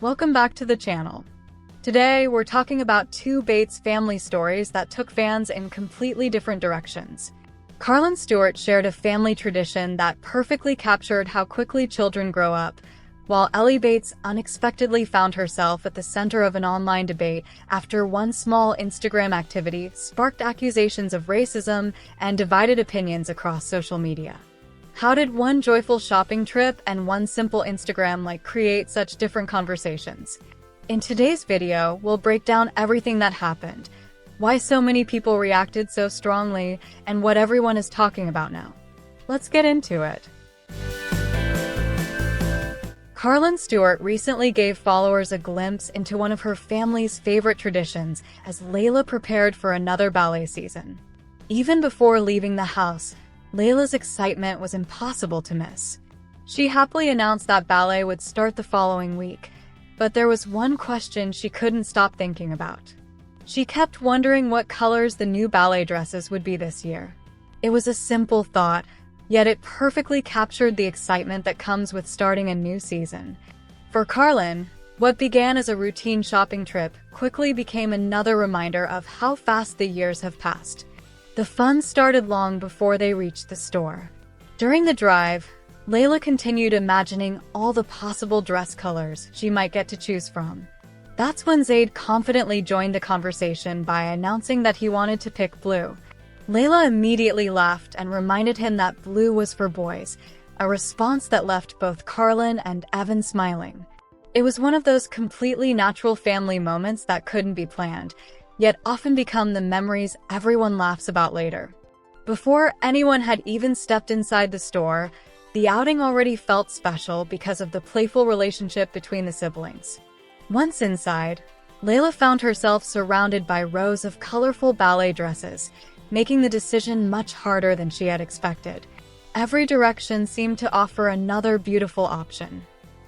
welcome back to the channel. Today, we're talking about two Bates family stories that took fans in completely different directions. Carlin Stewart shared a family tradition that perfectly captured how quickly children grow up, while Ellie Bates unexpectedly found herself at the center of an online debate after one small Instagram activity sparked accusations of racism and divided opinions across social media. How did one joyful shopping trip and one simple Instagram like create such different conversations? In today's video, we'll break down everything that happened, why so many people reacted so strongly, and what everyone is talking about now. Let's get into it. Carlin Stewart recently gave followers a glimpse into one of her family's favorite traditions as Layla prepared for another ballet season. Even before leaving the house, Layla's excitement was impossible to miss. She happily announced that ballet would start the following week, but there was one question she couldn't stop thinking about. She kept wondering what colors the new ballet dresses would be this year. It was a simple thought, yet it perfectly captured the excitement that comes with starting a new season. For Carlin, what began as a routine shopping trip quickly became another reminder of how fast the years have passed. The fun started long before they reached the store. During the drive, Layla continued imagining all the possible dress colors she might get to choose from. That's when Zayd confidently joined the conversation by announcing that he wanted to pick blue. Layla immediately laughed and reminded him that blue was for boys, a response that left both Carlin and Evan smiling. It was one of those completely natural family moments that couldn't be planned, yet often become the memories everyone laughs about later. Before anyone had even stepped inside the store, the outing already felt special because of the playful relationship between the siblings. Once inside, Layla found herself surrounded by rows of colorful ballet dresses, making the decision much harder than she had expected. Every direction seemed to offer another beautiful option.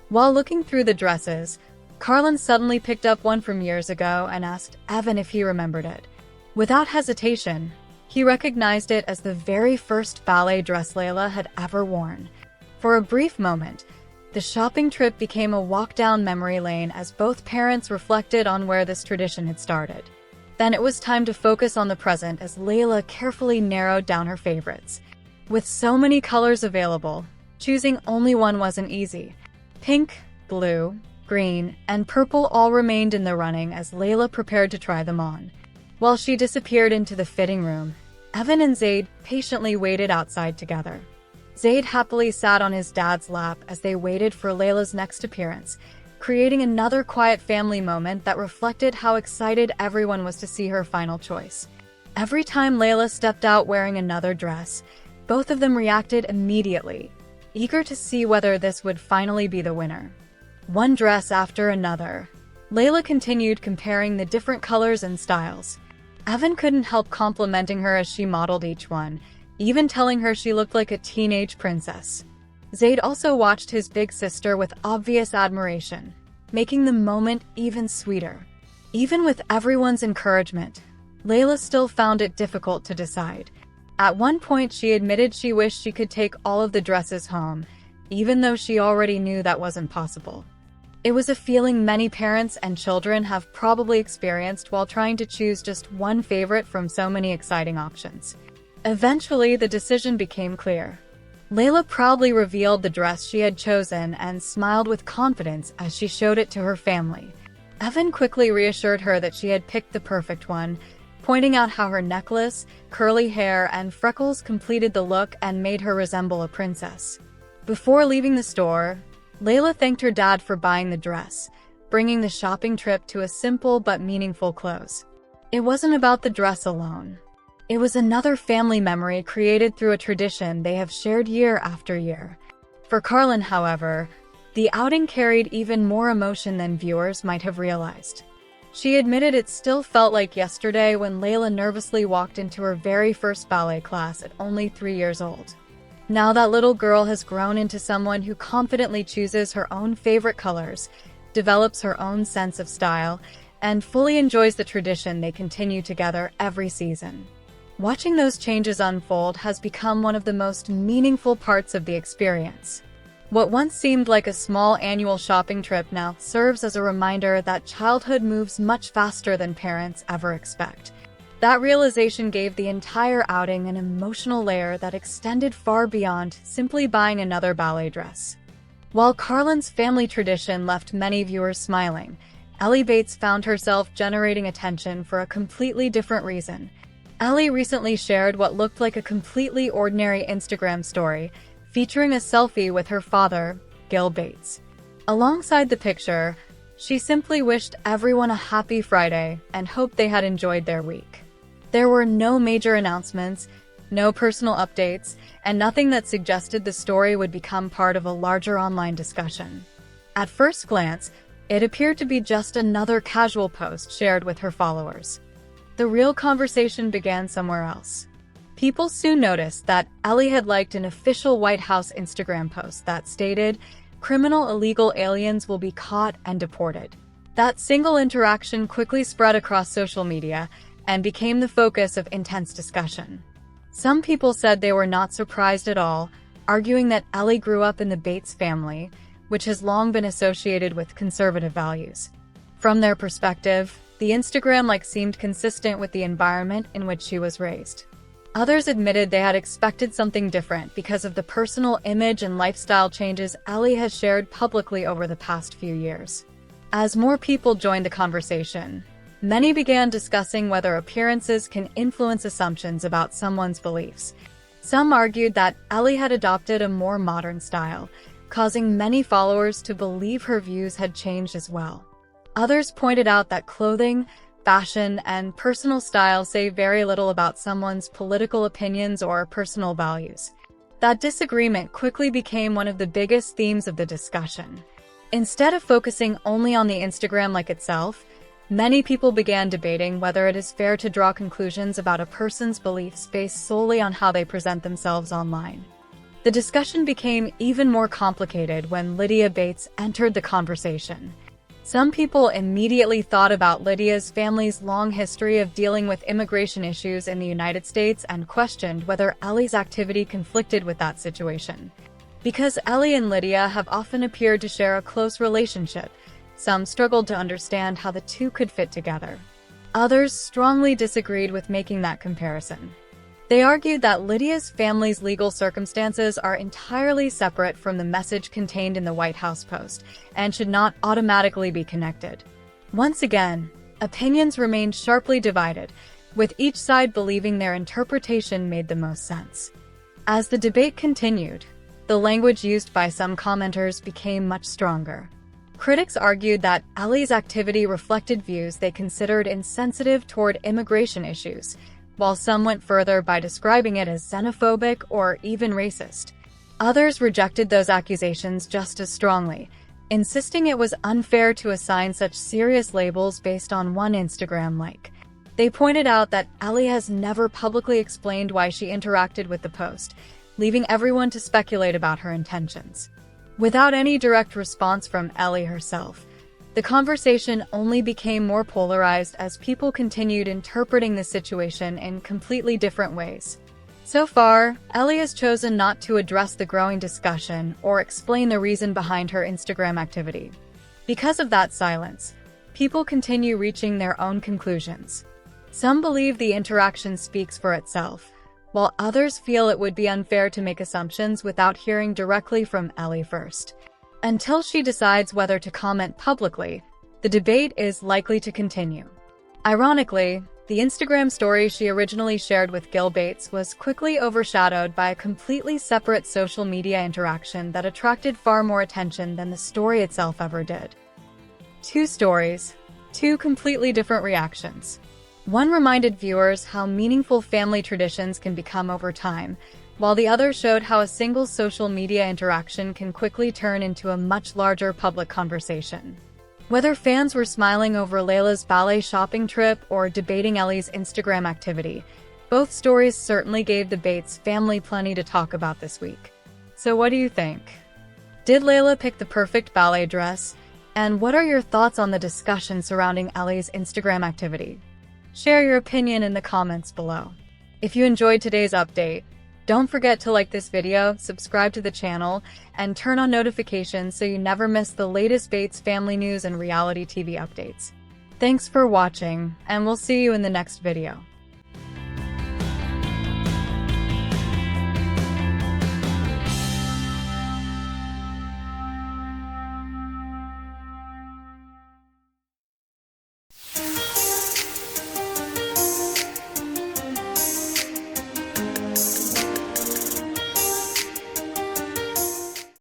While looking through the dresses, Carlin suddenly picked up one from years ago and asked Evan if he remembered it. Without hesitation, he recognized it as the very first ballet dress Layla had ever worn. For a brief moment, the shopping trip became a walk down memory lane as both parents reflected on where this tradition had started. Then it was time to focus on the present as Layla carefully narrowed down her favorites. With so many colors available, choosing only one wasn't easy. Pink, blue, green, and purple all remained in the running as Layla prepared to try them on. While she disappeared into the fitting room, Evan and Zayd patiently waited outside together. Zayd happily sat on his dad's lap as they waited for Layla's next appearance, creating another quiet family moment that reflected how excited everyone was to see her final choice. Every time Layla stepped out wearing another dress, both of them reacted immediately, eager to see whether this would finally be the winner. One dress after another, Layla continued comparing the different colors and styles. Evan couldn't help complimenting her as she modeled each one, even telling her she looked like a teenage princess. Zayd also watched his big sister with obvious admiration, making the moment even sweeter. Even with everyone's encouragement, Layla still found it difficult to decide. At one point, she admitted she wished she could take all of the dresses home, even though she already knew that wasn't possible. It was a feeling many parents and children have probably experienced while trying to choose just one favorite from so many exciting options. Eventually, the decision became clear. Layla proudly revealed the dress she had chosen and smiled with confidence as she showed it to her family. Evan quickly reassured her that she had picked the perfect one, pointing out how her necklace, curly hair, and freckles completed the look and made her resemble a princess. Before leaving the store, Layla thanked her dad for buying the dress, bringing the shopping trip to a simple but meaningful close. It wasn't about the dress alone. It was another family memory created through a tradition they have shared year after year. For Carlin, however, the outing carried even more emotion than viewers might have realized. She admitted it still felt like yesterday when Layla nervously walked into her very first ballet class at only 3 years old. Now that little girl has grown into someone who confidently chooses her own favorite colors, develops her own sense of style, and fully enjoys the tradition they continue together every season. Watching those changes unfold has become one of the most meaningful parts of the experience. What once seemed like a small annual shopping trip now serves as a reminder that childhood moves much faster than parents ever expect. That realization gave the entire outing an emotional layer that extended far beyond simply buying another ballet dress. While Carlin's family tradition left many viewers smiling, Ellie Bates found herself generating attention for a completely different reason. Ellie recently shared what looked like a completely ordinary Instagram story, featuring a selfie with her father, Gil Bates. Alongside the picture, she simply wished everyone a happy Friday and hoped they had enjoyed their week. There were no major announcements, no personal updates, and nothing that suggested the story would become part of a larger online discussion. At first glance, it appeared to be just another casual post shared with her followers. The real conversation began somewhere else. People soon noticed that Ellie had liked an official White House Instagram post that stated, "Criminal illegal aliens will be caught and deported." That single interaction quickly spread across social media and became the focus of intense discussion. Some people said they were not surprised at all, arguing that Ellie grew up in the Bates family, which has long been associated with conservative values. From their perspective, the Instagram like seemed consistent with the environment in which she was raised. Others admitted they had expected something different because of the personal image and lifestyle changes Ellie has shared publicly over the past few years. As more people joined the conversation, many began discussing whether appearances can influence assumptions about someone's beliefs. Some argued that Ellie had adopted a more modern style, causing many followers to believe her views had changed as well. Others pointed out that clothing, fashion, and personal style say very little about someone's political opinions or personal values. That disagreement quickly became one of the biggest themes of the discussion. Instead of focusing only on the Instagram like itself, many people began debating whether it is fair to draw conclusions about a person's beliefs based solely on how they present themselves online. The discussion became even more complicated when Lydia Bates entered the conversation. Some people immediately thought about Lydia's family's long history of dealing with immigration issues in the United States and questioned whether Ellie's activity conflicted with that situation. Because Ellie and Lydia have often appeared to share a close relationship, some struggled to understand how the two could fit together. Others strongly disagreed with making that comparison. They argued that Lydia's family's legal circumstances are entirely separate from the message contained in the White House post and should not automatically be connected. Once again, opinions remained sharply divided, with each side believing their interpretation made the most sense. As the debate continued, the language used by some commenters became much stronger. Critics argued that Ellie's activity reflected views they considered insensitive toward immigration issues, while some went further by describing it as xenophobic or even racist. Others rejected those accusations just as strongly, insisting it was unfair to assign such serious labels based on one Instagram like. They pointed out that Ellie has never publicly explained why she interacted with the post, leaving everyone to speculate about her intentions. Without any direct response from Ellie herself, the conversation only became more polarized as people continued interpreting the situation in completely different ways. So far, Ellie has chosen not to address the growing discussion or explain the reason behind her Instagram activity. Because of that silence, people continue reaching their own conclusions. Some believe the interaction speaks for itself, while others feel it would be unfair to make assumptions without hearing directly from Ellie first. Until she decides whether to comment publicly, the debate is likely to continue. Ironically, the Instagram story she originally shared with Gil Bates was quickly overshadowed by a completely separate social media interaction that attracted far more attention than the story itself ever did. Two stories, two completely different reactions. One reminded viewers how meaningful family traditions can become over time, while the other showed how a single social media interaction can quickly turn into a much larger public conversation. Whether fans were smiling over Layla's ballet shopping trip or debating Ellie's Instagram activity, both stories certainly gave the Bates family plenty to talk about this week. So what do you think? Did Layla pick the perfect ballet dress? And what are your thoughts on the discussion surrounding Ellie's Instagram activity? Share your opinion in the comments below. If you enjoyed today's update, Don't forget to like this video, subscribe to the channel, and turn on notifications so you never miss the latest Bates family news and reality TV updates. Thanks for watching, and we'll see you in the next video.